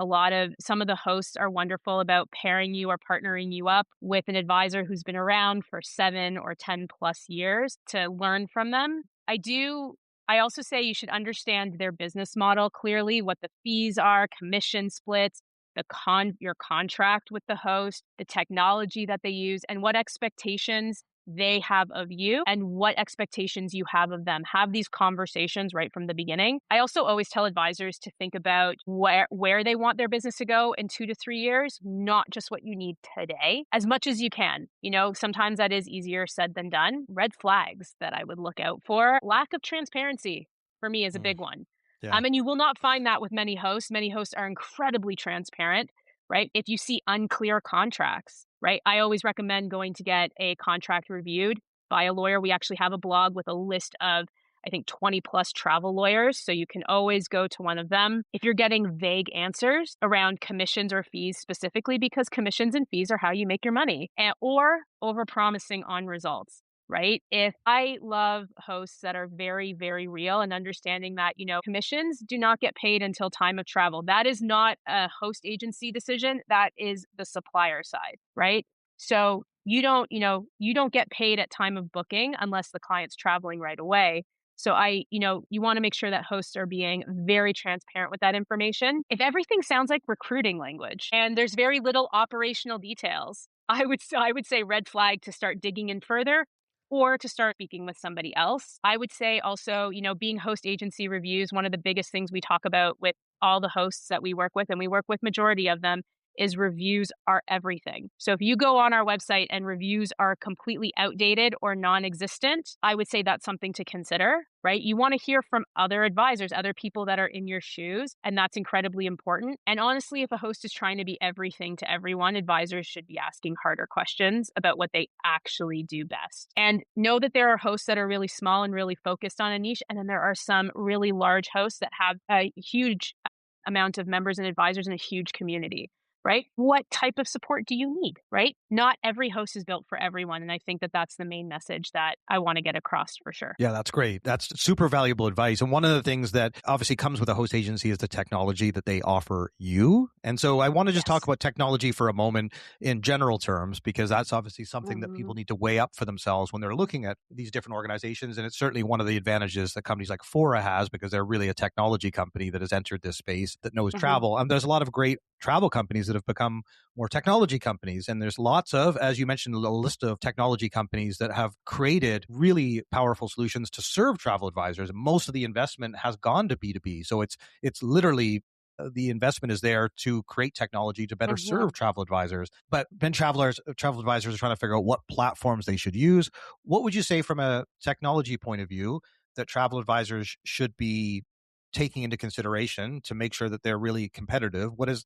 Some of the hosts are wonderful about pairing you or partnering you up with an advisor who's been around for 7 or 10 plus years to learn from them. I also say you should understand their business model clearly, what the fees are, commission splits, your contract with the host, the technology that they use, and what expectations they have of you and what expectations you have of them. Have these conversations right from the beginning. I also always tell advisors to think about where they want their business to go in 2 to 3 years, not just what you need today, as much as you can. Sometimes that is easier said than done. Red flags that I would look out for: lack of transparency for me is a big one. Yeah. And you will not find that with many hosts. Many hosts are incredibly transparent, right? If you see unclear contracts, right? I always recommend going to get a contract reviewed by a lawyer. We actually have a blog with a list of I think 20 plus travel lawyers. So you can always go to one of them. If you're getting vague answers around commissions or fees specifically, because commissions and fees are how you make your money, or overpromising on results. Right? If I love hosts that are very, very real and understanding that, commissions do not get paid until time of travel. That is not a host agency decision. That is the supplier side, right? So you don't get paid at time of booking unless the client's traveling right away. So you want to make sure that hosts are being very transparent with that information. If everything sounds like recruiting language and there's very little operational details, I would say red flag to start digging in further, or to start speaking with somebody else. I would say also, being host agency reviews, one of the biggest things we talk about with all the hosts that we work with, and we work with majority of them, is reviews are everything. So if you go on our website and reviews are completely outdated or non-existent, I would say that's something to consider, right? You want to hear from other advisors, other people that are in your shoes, and that's incredibly important. And honestly, if a host is trying to be everything to everyone, advisors should be asking harder questions about what they actually do best. And know that there are hosts that are really small and really focused on a niche, and then there are some really large hosts that have a huge amount of members and advisors in a huge community. Right? What type of support do you need, right? Not every host is built for everyone. And I think that that's the main message that I want to get across for sure. Yeah, that's great. That's super valuable advice. And one of the things that obviously comes with a host agency is the technology that they offer you. And so I want to just talk about technology for a moment in general terms, because that's obviously something that people need to weigh up for themselves when they're looking at these different organizations. And it's certainly one of the advantages that companies like Fora has, because they're really a technology company that has entered this space that knows travel. And there's a lot of great travel companies that have become more technology companies. And there's lots of, as you mentioned, a list of technology companies that have created really powerful solutions to serve travel advisors. Most of the investment has gone to B2B. So it's literally the investment is there to create technology to better serve travel advisors. But then travel advisors are trying to figure out what platforms they should use. What would you say from a technology point of view that travel advisors should be taking into consideration to make sure that they're really competitive? What is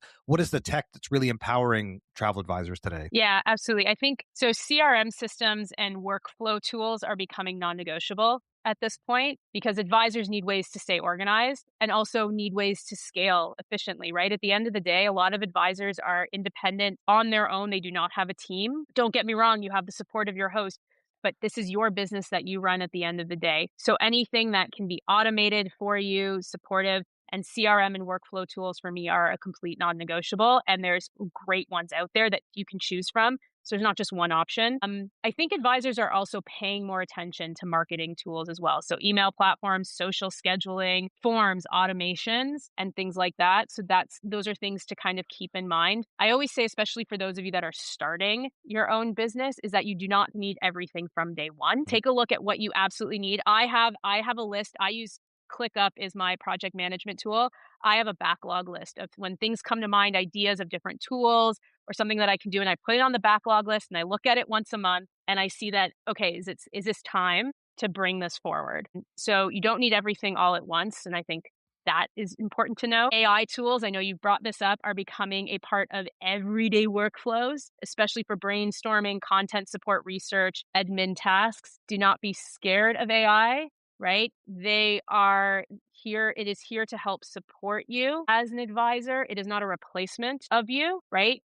the tech that's really empowering travel advisors today? Yeah, absolutely. I think so. CRM systems and workflow tools are becoming non-negotiable at this point, because advisors need ways to stay organized and also need ways to scale efficiently, right? At the end of the day, a lot of advisors are independent on their own. They do not have a team. Don't get me wrong, you have the support of your host, but this is your business that you run at the end of the day. So anything that can be automated for you, supportive, and CRM and workflow tools for me are a complete non-negotiable. And there's great ones out there that you can choose from. So there's not just one option. I think advisors are also paying more attention to marketing tools as well. So email platforms, social scheduling, forms, automations, and things like that. So those are things to kind of keep in mind. I always say, especially for those of you that are starting your own business, is that you do not need everything from day one. Take a look at what you absolutely need. I have a list. I use ClickUp is my project management tool. I have a backlog list of when things come to mind, ideas of different tools or something that I can do. And I put it on the backlog list and I look at it once a month and I see that, okay, is this time to bring this forward? So you don't need everything all at once. And I think that is important to know. AI tools, I know you brought this up, are becoming a part of everyday workflows, especially for brainstorming, content support, research, admin tasks. Do not be scared of AI. Right? They are here. It is here to help support you as an advisor. It is not a replacement of you, right?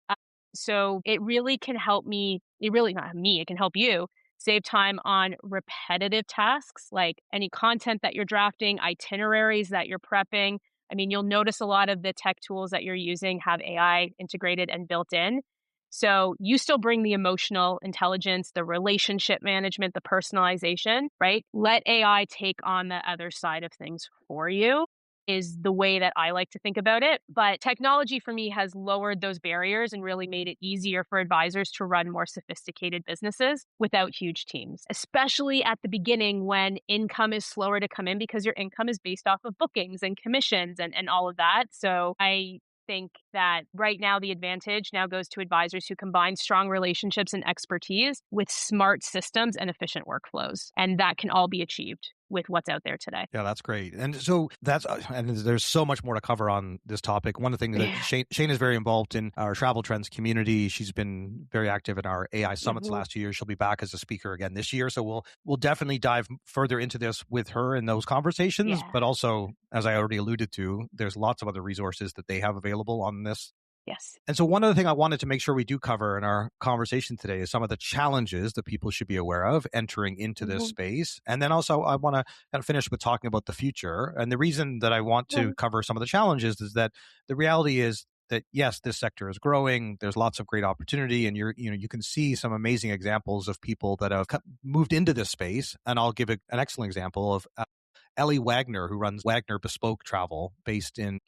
So it really can help me. It can help you save time on repetitive tasks, like any content that you're drafting, itineraries that you're prepping. I mean, you'll notice a lot of the tech tools that you're using have AI integrated and built in. So you still bring the emotional intelligence, the relationship management, the personalization, right? Let AI take on the other side of things for you is the way that I like to think about it. But technology for me has lowered those barriers and really made it easier for advisors to run more sophisticated businesses without huge teams, especially at the beginning when income is slower to come in because your income is based off of bookings and commissions and all of that. So I think that right now the advantage now goes to advisors who combine strong relationships and expertise with smart systems and efficient workflows. And that can all be achieved with what's out there today. Yeah, that's great. And so and there's so much more to cover on this topic. One of the things that Shane is very involved in our travel trends community. She's been very active in our AI summits last year. She'll be back as a speaker again this year. So we'll definitely dive further into this with her in those conversations. Yeah. But also, as I already alluded to, there's lots of other resources that they have available on this. Yes. And so one other thing I wanted to make sure we do cover in our conversation today is some of the challenges that people should be aware of entering into this space. And then also I want to kind of finish with talking about the future. And the reason that I want to cover some of the challenges is that the reality is that, yes, this sector is growing. There's lots of great opportunity, and you can see some amazing examples of people that have moved into this space. And I'll give an excellent example of Ellie Wagner, who runs Wagner Bespoke Travel based in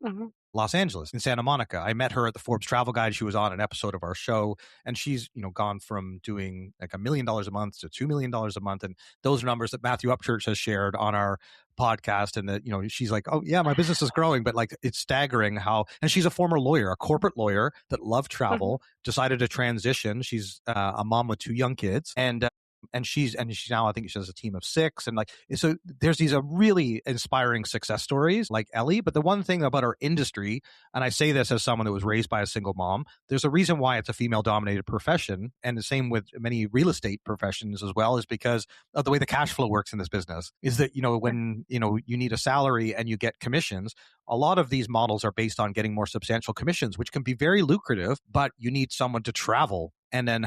Los Angeles, in Santa Monica. I met her at the Forbes Travel Guide. She was on an episode of our show, and she's gone from doing like $1 million a month to $2 million a month, and those are numbers that Matthew Upchurch has shared on our podcast. And that she's like, oh yeah, my business is growing, but like it's staggering how. And she's a former lawyer, a corporate lawyer that loved travel, decided to transition. She's a mom with 2 young kids, and she's now, I think she has a team of 6. And like, so there's these really inspiring success stories like Ellie. But the one thing about our industry, and I say this as someone that was raised by a single mom, there's a reason why it's a female dominated profession. And the same with many real estate professions as well, is because of the way the cash flow works in this business is that, when, you need a salary and you get commissions, a lot of these models are based on getting more substantial commissions, which can be very lucrative, but you need someone to travel and then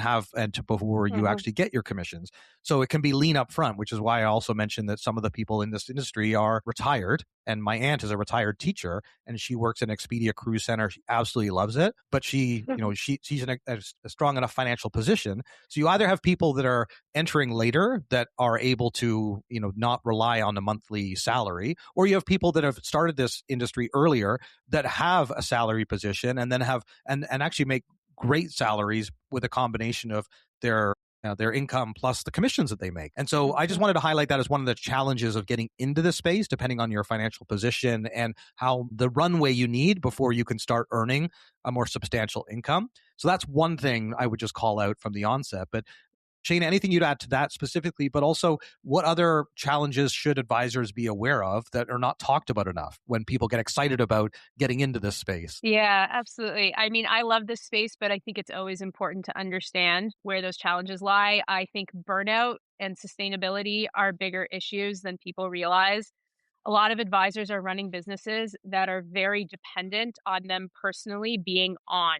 before you actually get your commissions. So it can be lean up front, which is why I also mentioned that some of the people in this industry are retired. And my aunt is a retired teacher, and she works in Expedia Cruise Center. She absolutely loves it, but she's in a strong enough financial position. So you either have people that are entering later that are able to, not rely on a monthly salary, or you have people that have started this industry earlier that have a salary position and then have and actually make great salaries with a combination of their income plus the commissions that they make. And so I just wanted to highlight that as one of the challenges of getting into this space, depending on your financial position and how the runway you need before you can start earning a more substantial income. So that's one thing I would just call out from the onset. But Shayna, anything you'd add to that specifically, but also what other challenges should advisors be aware of that are not talked about enough when people get excited about getting into this space? Yeah, absolutely. I mean, I love this space, but I think it's always important to understand where those challenges lie. I think burnout and sustainability are bigger issues than people realize. A lot of advisors are running businesses that are very dependent on them personally being on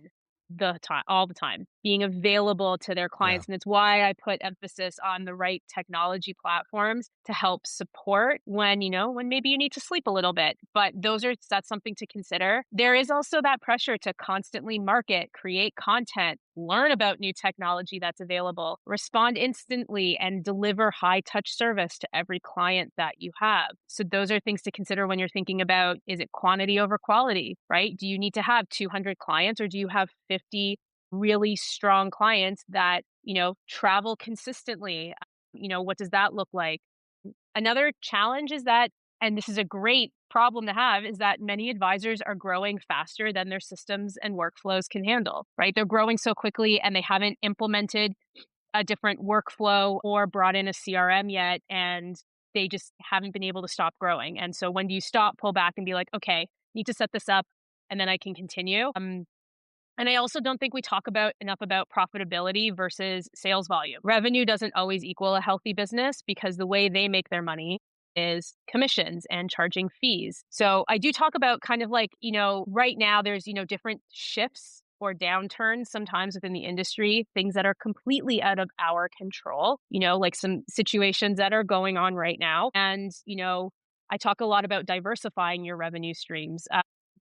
the time, all the time, being available to their clients. And it's why I put emphasis on the right technology platforms to help support when maybe you need to sleep a little bit. But that's something to consider. There is also that pressure to constantly market, create content, learn about new technology that's available, respond instantly, and deliver high touch service to every client that you have. So those are things to consider when you're thinking about, is it quantity over quality, right? Do you need to have 200 clients, or do you have 50 really strong clients that, travel consistently? What does that look like? Another challenge is that, and this is a great problem to have, is that many advisors are growing faster than their systems and workflows can handle, right? They're growing so quickly and they haven't implemented a different workflow or brought in a CRM yet, and they just haven't been able to stop growing. And so when do you stop, pull back, and be like, okay, need to set this up, and then I can continue? And I also don't think we talk enough about profitability versus sales volume. Revenue doesn't always equal a healthy business, because the way they make their money is commissions and charging fees. So I do talk about kind of like, right now there's, different shifts or downturns sometimes within the industry, things that are completely out of our control, like some situations that are going on right now. And, I talk a lot about diversifying your revenue streams.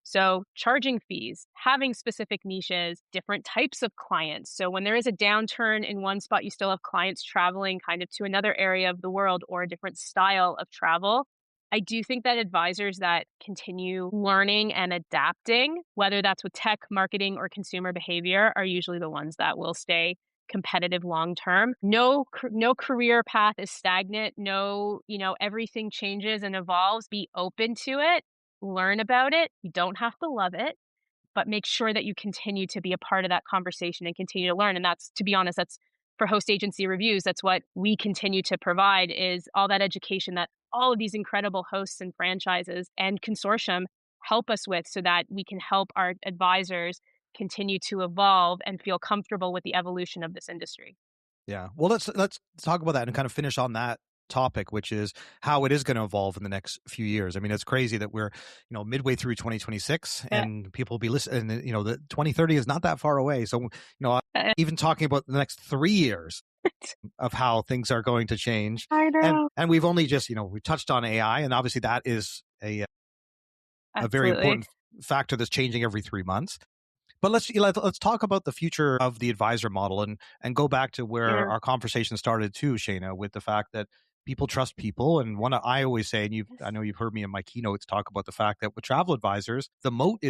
So charging fees, having specific niches, different types of clients. So when there is a downturn in one spot, you still have clients traveling kind of to another area of the world or a different style of travel. I do think that advisors that continue learning and adapting, whether that's with tech, marketing, or consumer behavior, are usually the ones that will stay competitive long term. No career path is stagnant. No, everything changes and evolves. Be open to it. Learn about it. You don't have to love it, but make sure that you continue to be a part of that conversation and continue to learn. And that's, to be honest, that's for host agency reviews, that's what we continue to provide, is all that education that all of these incredible hosts and franchises and consortium help us with, so that we can help our advisors continue to evolve and feel comfortable with the evolution of this industry. Yeah. Well, let's talk about that and kind of finish on that topic, which is how it is going to evolve in the next few years. I mean, it's crazy that we're, midway through 2026 and people will be listening, and, the 2030 is not that far away. So, even talking about the next 3 years of how things are going to change. I know. And we've only just, we touched on AI, and obviously that is a very important factor that's changing every 3 months. But let's talk about the future of the advisor model and go back to where our conversation started too, Shayna, with the fact that people trust people. And I always say, and I know you've heard me in my keynotes talk about the fact that with travel advisors, the moat.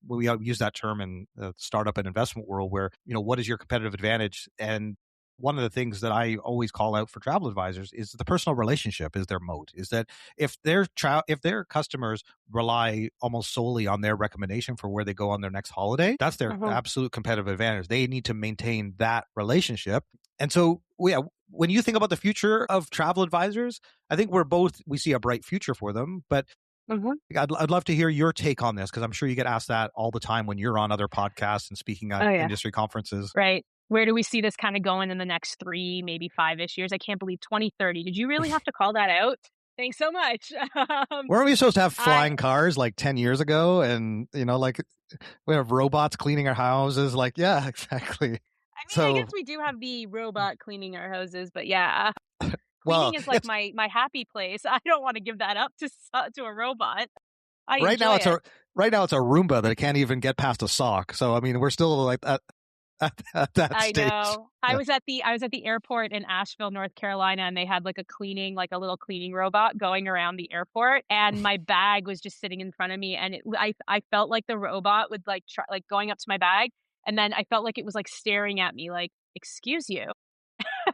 We use that term in the startup and investment world, where, what is your competitive advantage? And one of the things that I always call out for travel advisors is the personal relationship is their moat. Is that if their customers rely almost solely on their recommendation for where they go on their next holiday, that's their absolute competitive advantage. They need to maintain that relationship. And so, when you think about the future of travel advisors, I think we see a bright future for them. But I'd love to hear your take on this, because I'm sure you get asked that all the time when you're on other podcasts and speaking at industry conferences. Right. Where do we see this kind of going in the next 3, maybe 5-ish years? I can't believe 2030. Did you really have to call that out? Thanks so much. Weren't we supposed to have flying cars like 10 years ago? And, we have robots cleaning our houses. Like, yeah, exactly. I guess we do have the robot cleaning our houses, but yeah. Cleaning is like my happy place. I don't want to give that up to a robot. Right now it's a Roomba that can't even get past a sock. So, I mean, we're still like at that stage. I know. Yeah. I was at the airport in Asheville, North Carolina, and they had like a little cleaning robot going around the airport, and my bag was just sitting in front of me, and I felt like the robot would going up to my bag, and then I felt like it was like staring at me like, "Excuse you,"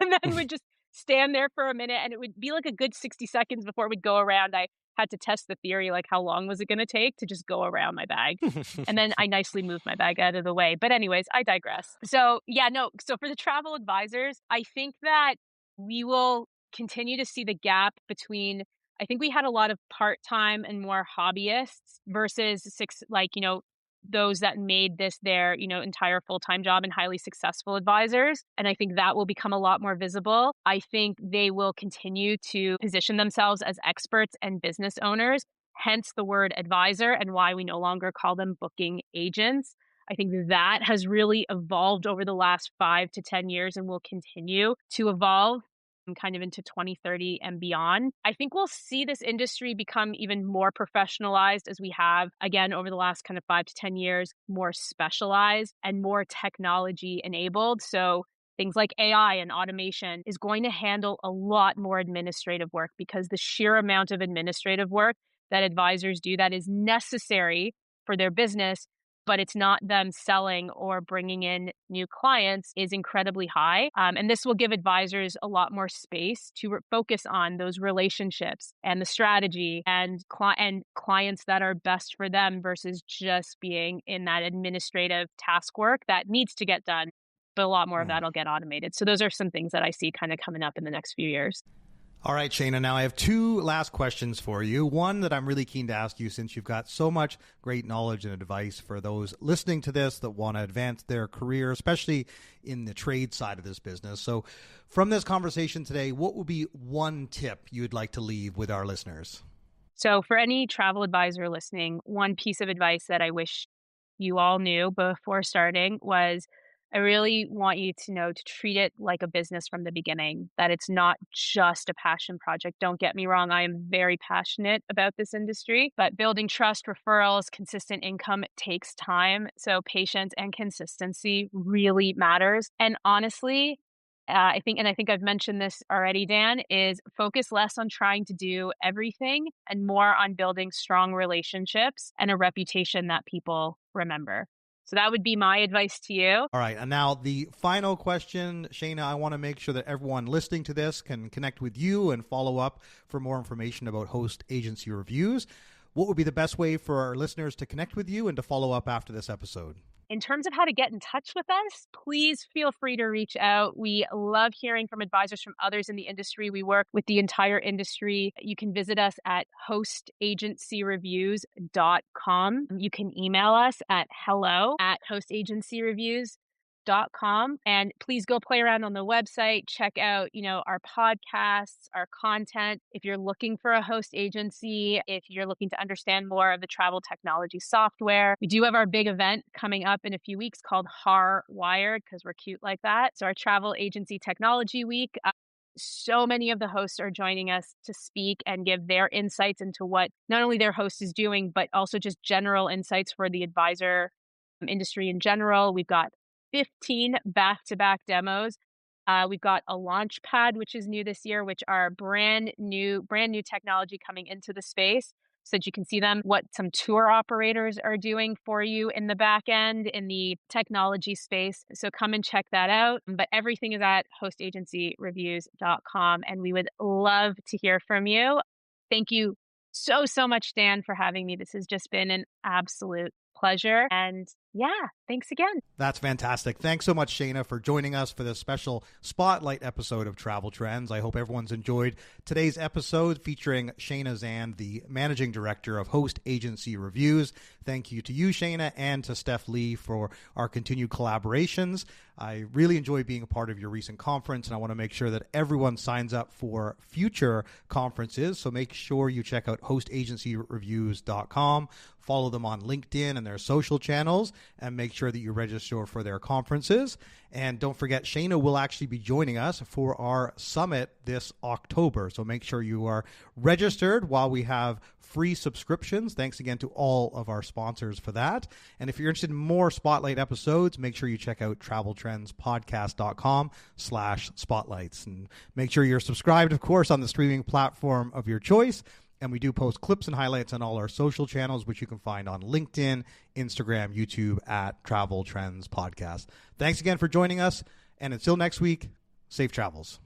and then would just stand there for a minute, and it would be like a good 60 seconds before it would go around. I had to test the theory, like how long was it going to take to just go around my bag? And then I nicely moved my bag out of the way. But anyways, I digress. So so for the travel advisors, I think that we will continue to see the gap between, I think we had a lot of part-time and more hobbyists versus those that made this their, entire full-time job and highly successful advisors. And I think that will become a lot more visible. I think they will continue to position themselves as experts and business owners, hence the word advisor and why we no longer call them booking agents. I think that has really evolved over the last 5 to 10 years and will continue to evolve kind of into 2030 and beyond. I think we'll see this industry become even more professionalized as we have, again, over the last kind of 5 to 10 years, more specialized and more technology enabled. So things like AI and automation is going to handle a lot more administrative work, because the sheer amount of administrative work that advisors do that is necessary for their business, but it's not them selling or bringing in new clients, is incredibly high. And this will give advisors a lot more space to focus on those relationships and the strategy and clients that are best for them, versus just being in that administrative task work that needs to get done. But a lot more of that will get automated. So those are some things that I see kind of coming up in the next few years. All right, Shayna, now I have 2 last questions for you. One that I'm really keen to ask you, since you've got so much great knowledge and advice for those listening to this that want to advance their career, especially in the trade side of this business. So from this conversation today, what would be one tip you'd like to leave with our listeners? So for any travel advisor listening, one piece of advice that I wish you all knew before starting was, I really want you to know to treat it like a business from the beginning, that it's not just a passion project. Don't get me wrong. I am very passionate about this industry, but building trust, referrals, consistent income, it takes time. So patience and consistency really matters. And honestly, I think I've mentioned this already, Dan, is focus less on trying to do everything and more on building strong relationships and a reputation that people remember. So that would be my advice to you. All right. And now the final question, Shayna, I want to make sure that everyone listening to this can connect with you and follow up for more information about host agency reviews. what would be the best way for our listeners to connect with you and to follow up after this episode? In terms of how to get in touch with us, please feel free to reach out. We love hearing from advisors from others in the industry. We work with the entire industry. You can visit us at hostagencyreviews.com. You can email us at hello@hostagencyreviews.com. And please go play around on the website, check out, our podcasts, our content. If you're looking for a host agency, if you're looking to understand more of the travel technology software, we do have our big event coming up in a few weeks called HAR Wired, because we're cute like that. So our Travel Agency Technology Week. So many of the hosts are joining us to speak and give their insights into what not only their host is doing, but also just general insights for the advisor industry in general. We've got 15 back-to-back demos. We've got a launch pad, which is new this year, which are brand new technology coming into the space, so that you can see them, what some tour operators are doing for you in the back end in the technology space. So come and check that out. But everything is at hostagencyreviews.com, and we would love to hear from you. Thank you so much, Dan, for having me. This has just been an absolute pleasure. And yeah, thanks again. That's fantastic. Thanks so much, Shayna, for joining us for this special spotlight episode of Travel Trends. I hope everyone's enjoyed today's episode featuring Shayna Zand, the Managing Director of Host Agency Reviews. Thank you to you, Shayna, and to Steph Lee for our continued collaborations. I really enjoy being a part of your recent conference, and I want to make sure that everyone signs up for future conferences. So make sure you check out hostagencyreviews.com, follow them on LinkedIn and their social channels, and make sure that you register for their conferences. And don't forget, Shayna will actually be joining us for our summit this October. So make sure you are registered while we have free subscriptions. Thanks again to all of our sponsors for that. And if you're interested in more Spotlight episodes, make sure you check out traveltrendspodcast.com/spotlights. And make sure you're subscribed, of course, on the streaming platform of your choice. And we do post clips and highlights on all our social channels, which you can find on LinkedIn, Instagram, YouTube at Travel Trends Podcast. Thanks again for joining us. And until next week, safe travels.